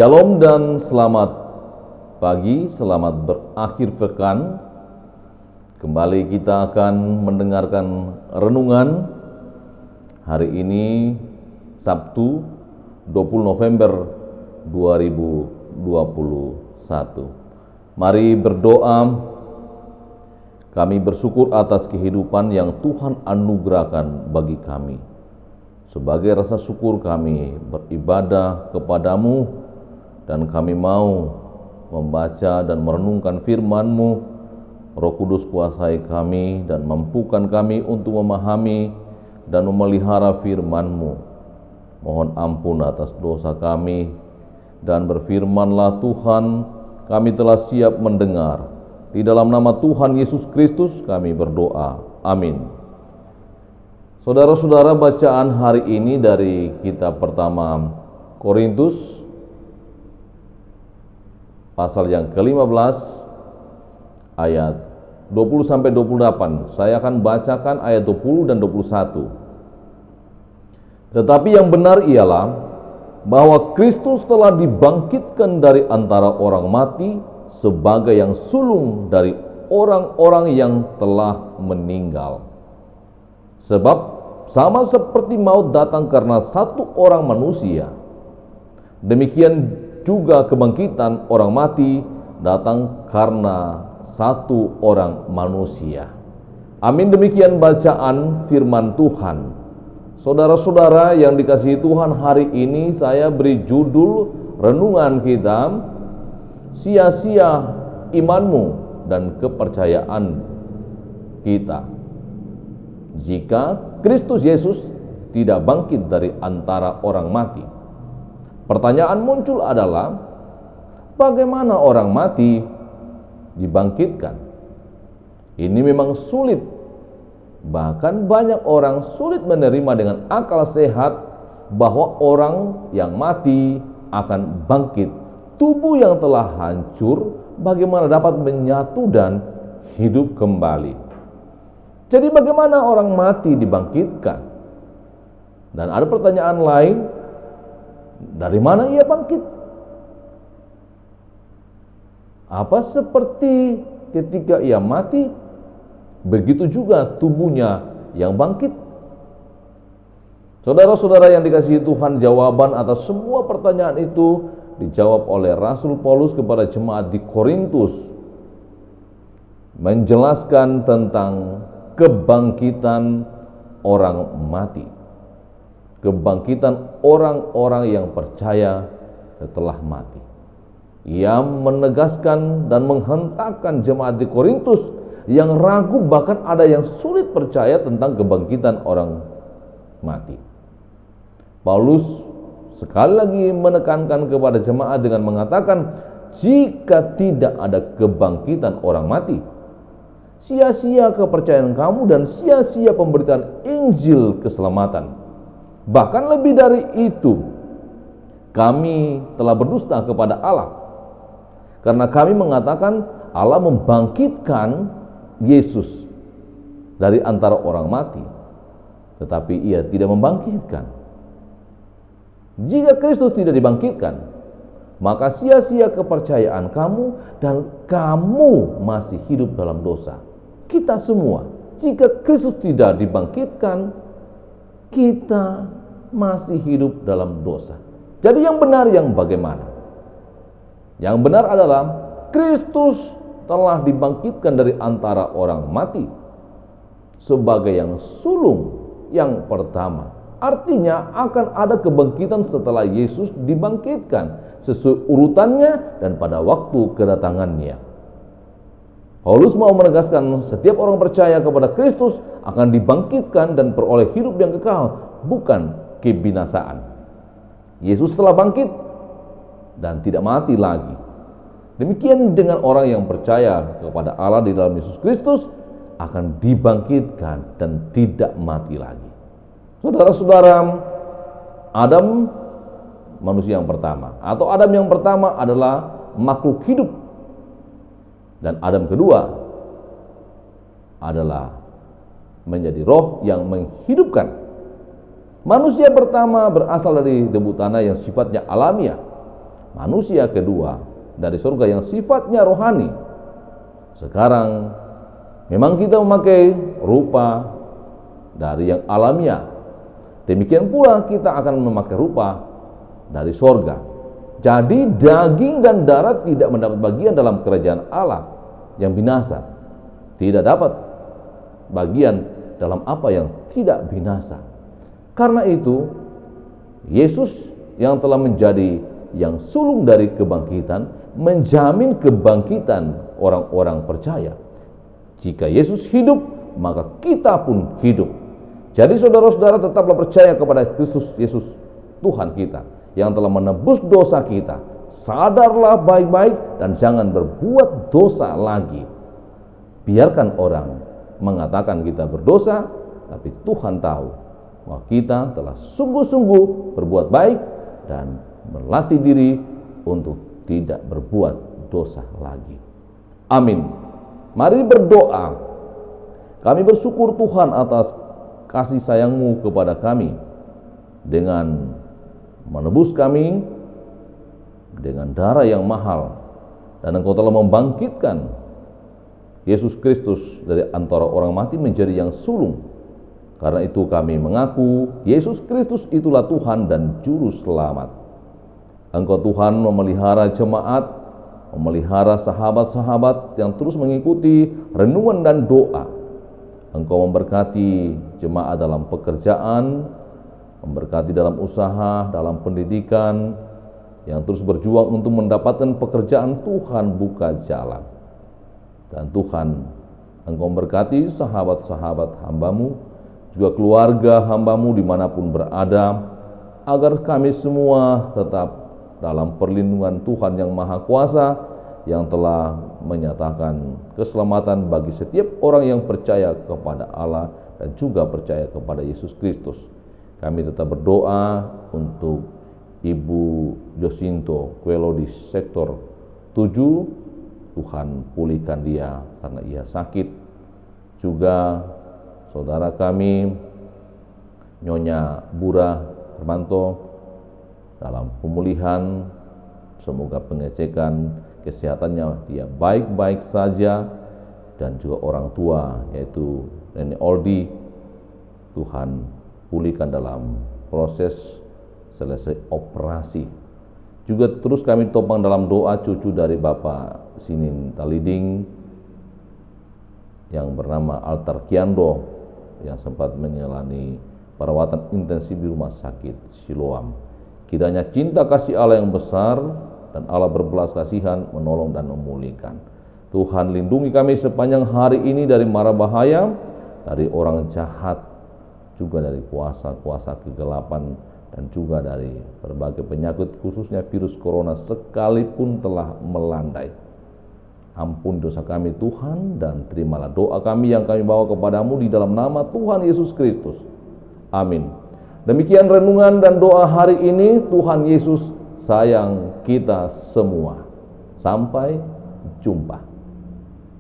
Shalom dan selamat pagi, selamat berakhir pekan. Kembali kita akan mendengarkan renungan hari ini Sabtu 20 November 2021. Mari berdoa. Kami bersyukur atas kehidupan yang Tuhan anugerahkan bagi kami. Sebagai rasa syukur kami beribadah kepadamu, dan kami mau membaca dan merenungkan firman-Mu. Roh Kudus kuasai kami dan mampukan kami untuk memahami dan memelihara firman-Mu. Mohon ampun atas dosa kami, dan berfirmanlah Tuhan, kami telah siap mendengar. Di dalam nama Tuhan Yesus Kristus kami berdoa. Amin. Saudara-saudara, bacaan hari ini dari kitab pertama Korintus pasal yang ke-15 ayat 20-28. Saya akan bacakan ayat 20 dan 21. Tetapi yang benar ialah bahwa Kristus telah dibangkitkan dari antara orang mati sebagai yang sulung dari orang-orang yang telah meninggal. Sebab sama seperti maut datang karena satu orang manusia, demikian juga kebangkitan orang mati datang karena satu orang manusia. Amin. Demikian bacaan firman Tuhan. Saudara-saudara yang dikasihi Tuhan, hari ini saya beri judul renungan kita, sia-sia imanmu dan kepercayaan kita jika Kristus Yesus tidak bangkit dari antara orang mati. Pertanyaan muncul adalah, bagaimana orang mati dibangkitkan? Ini memang sulit. Bahkan banyak orang sulit menerima dengan akal sehat bahwa orang yang mati akan bangkit. Tubuh yang telah hancur bagaimana dapat menyatu dan hidup kembali? Jadi bagaimana orang mati dibangkitkan? Dan ada pertanyaan lain, dari mana ia bangkit? Apa seperti ketika ia mati, begitu juga tubuhnya yang bangkit? Saudara-saudara yang dikasihi Tuhan, jawaban atas semua pertanyaan itu dijawab oleh Rasul Paulus kepada jemaat di Korintus, menjelaskan tentang kebangkitan orang mati. Kebangkitan orang-orang yang percaya setelah mati. Ia menegaskan dan menghentakkan jemaat di Korintus yang ragu, bahkan ada yang sulit percaya tentang kebangkitan orang mati. Paulus sekali lagi menekankan kepada jemaat dengan mengatakan, jika tidak ada kebangkitan orang mati, sia-sia kepercayaan kamu dan sia-sia pemberitaan Injil keselamatan. Bahkan lebih dari itu, kami telah berdusta kepada Allah, karena kami mengatakan Allah membangkitkan Yesus dari antara orang mati, tetapi ia tidak membangkitkan. Jika Kristus tidak dibangkitkan, maka sia-sia kepercayaan kamu dan kamu masih hidup dalam dosa. Kita semua, jika Kristus tidak dibangkitkan, kita masih hidup dalam dosa. Jadi yang benar yang bagaimana? Yang benar adalah Kristus telah dibangkitkan dari antara orang mati sebagai yang sulung yang pertama. Artinya akan ada kebangkitan setelah Yesus dibangkitkan sesuai urutannya dan pada waktu kedatangannya. Paulus mau menegaskan setiap orang percaya kepada Kristus akan dibangkitkan dan peroleh hidup yang kekal, bukan kebinasaan. Yesus telah bangkit dan tidak mati lagi. Demikian dengan orang yang percaya kepada Allah di dalam Yesus Kristus akan dibangkitkan dan tidak mati lagi. Saudara-saudara, Adam manusia yang pertama, atau Adam yang pertama adalah makhluk hidup. Dan Adam kedua adalah menjadi roh yang menghidupkan. Manusia pertama berasal dari debu tanah yang sifatnya alamiah. manusia kedua dari surga yang sifatnya rohani. Sekarang memang kita memakai rupa dari yang alamiah. Demikian pula kita akan memakai rupa dari surga. Jadi daging dan darah tidak mendapat bagian dalam kerajaan Allah yang binasa. Tidak dapat bagian dalam apa yang tidak binasa. Karena itu, Yesus yang telah menjadi yang sulung dari kebangkitan, menjamin kebangkitan orang-orang percaya. Jika Yesus hidup, maka kita pun hidup. Jadi saudara-saudara, tetaplah percaya kepada Kristus Yesus, Tuhan kita, yang telah menebus dosa kita. Sadarlah baik-baik dan jangan berbuat dosa lagi. Biarkan orang mengatakan kita berdosa, tapi Tuhan tahu bahwa kita telah sungguh-sungguh berbuat baik dan berlatih diri untuk tidak berbuat dosa lagi. Amin. Mari berdoa. Kami bersyukur Tuhan atas kasih sayang-Mu kepada kami dengan menebus kami dengan darah yang mahal, dan Engkau telah membangkitkan Yesus Kristus dari antara orang mati menjadi yang sulung. Karena itu kami mengaku Yesus Kristus itulah Tuhan dan Juru Selamat. Engkau Tuhan memelihara jemaat, memelihara sahabat-sahabat yang terus mengikuti renungan dan doa. Engkau memberkati jemaat dalam pekerjaan, memberkati dalam usaha, dalam pendidikan, yang terus berjuang untuk mendapatkan pekerjaan. Tuhan buka jalan. Dan Tuhan, Engkau memberkati sahabat-sahabat hamba-Mu, juga keluarga hamba-Mu dimanapun berada, agar kami semua tetap dalam perlindungan Tuhan yang Maha Kuasa, yang telah menyatakan keselamatan bagi setiap orang yang percaya kepada Allah dan juga percaya kepada Yesus Kristus. Kami tetap berdoa untuk Ibu Josinto Kuelo di sektor 7. Tuhan pulihkan dia karena ia sakit. Juga saudara kami Nyonya Bura Hermanto dalam pemulihan, semoga pengecekan kesehatannya dia baik-baik saja, dan juga orang tua yaitu Nenek Oldi, Tuhan pulihkan dalam proses selesai operasi. Juga terus kami topang dalam doa cucu dari Bapak Sinin Taliding yang bernama Altar Kiando, yang sempat menjalani perawatan intensif di rumah sakit Siloam. Kiranya cinta kasih Allah yang besar dan Allah berbelas kasihan menolong dan memulihkan. Tuhan lindungi kami sepanjang hari ini dari mara bahaya, dari orang jahat, juga dari kuasa-kuasa kegelapan, dan juga dari berbagai penyakit, khususnya virus corona sekalipun telah melandai. Ampun dosa kami Tuhan, dan terimalah doa kami yang kami bawa kepadamu di dalam nama Tuhan Yesus Kristus. Amin. Demikian renungan dan doa hari ini. Tuhan Yesus sayang kita semua. Sampai jumpa.